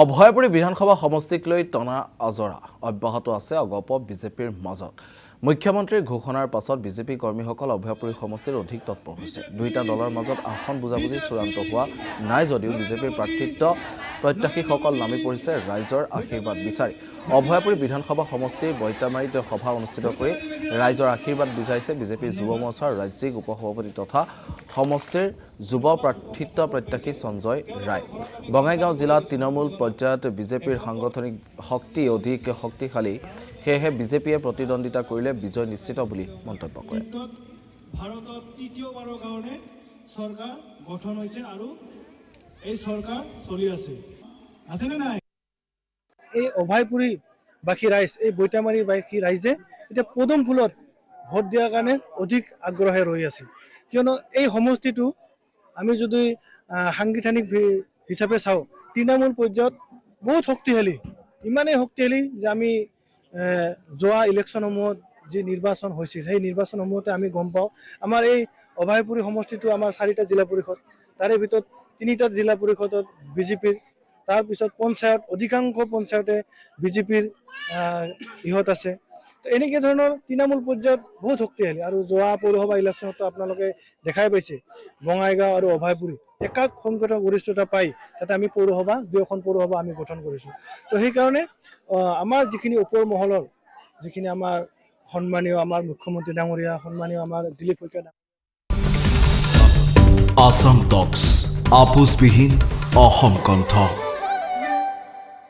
অভয়পুৰী বিধানসভা সমষ্টিক লৈ টনা অজৰা অব্যাহত আছে অগপ বিজেপিৰ মাজত। মুখ্যমন্ত্ৰীৰ ঘোষণাৰ পাছত বিজেপি কৰ্মীসকল অভয়পুৰী সমষ্টিৰ অধিক তৎপৰ হৈছে। দুইটা দলৰ মাজত আসন বুজাবুজি চূড়ান্ত হোৱা নাই যদিও বিজেপিৰ প্ৰাৰ্থিত্ব প্ৰত্যাশীসকল নামি পৰিছে ৰাইজৰ আশীৰ্বাদ বিচাৰি। অভয়পুৰী বিধানসভা সমষ্টিৰ বৈতামাৰীত সভা অনুষ্ঠিত কৰি ৰাইজৰ আশীৰ্বাদ বিচাৰিছে বিজেপিৰ যুৱ মৰ্চাৰ ৰাজ্যিক উপসভাপতি তথা সমষ্টিৰ যুৱ প্ৰাৰ্থিত্ব প্ৰত্যাশী সঞ্জয় ৰায়। বঙাইগাঁও জিলাত তৃণমূল পৰ্যায়ত বিজেপিৰ সাংগঠনিক শক্তি অধিক শক্তিশালী, সেয়েহে বিজেপিয়ে প্ৰতিদ্বন্দ্বিতা কৰিলে বিজয় নিশ্চিত বুলি মন্তব্য কৰে। ভাৰতত তৃতীয়বাৰৰ কাৰণে চৰকাৰ গঠন হৈছে আৰু এই চৰকাৰ চলি আছে নে নাই? এই অভয়পুৰী বাসী ৰাইজ, এই বৈতামাৰীৰ বাসী ৰাইজে এতিয়া পদুম ফুলত ভোট দিয়াৰ কাৰণে অধিক আগ্ৰহে ৰৈ আছে, কিয়নো এই সমষ্টিটো আমি যদি সাংবিধানিক হিচাপে চাওঁ, তৃণমূল পৰ্যায়ত বহুত শক্তিশালী, ইমানেই শক্তিশালী যে আমি যোৱা ইলেকশ্যনসমূহত যি নিৰ্বাচন হৈছিল সেই নিৰ্বাচনসমূহতে আমি গম পাওঁ আমাৰ এই অভয়পুৰী সমষ্টিটো আমাৰ 4টা জিলা পৰিষদ, তাৰে ভিতৰত 3টা জিলা পৰিষদত বিজেপিৰ, তাৰপিছত পঞ্চায়ত অধিকাংশ পঞ্চায়তে বিজেপিৰ ইহঁত আছে। তো এনেকৈ ধৰণৰ তৃণমূল পৰ্যায়ত বহুত শক্তিশালী। আৰু যোৱা পৌৰসভা ইলেকশ্যনতো আপোনালোকে দেখাই পাইছে বঙাইগাঁও আৰু অভয়পুৰী একাক সংখ্যক গৰিষ্ঠতা পাই তাতে আমি পৌৰসভা 2খন পৌৰসভা আমি গঠন কৰিছোঁ। তো সেইকাৰণে আমাৰ যিখিনি ওপৰ মহলৰ যিখিনি আমাৰ সন্মানীয় আমাৰ মুখ্যমন্ত্ৰী ডাঙৰীয়া, সন্মানীয় আমাৰ দিলীপ শইকীয়া আসাম টক্স আপোচবিহীন অসম কণ্ঠ।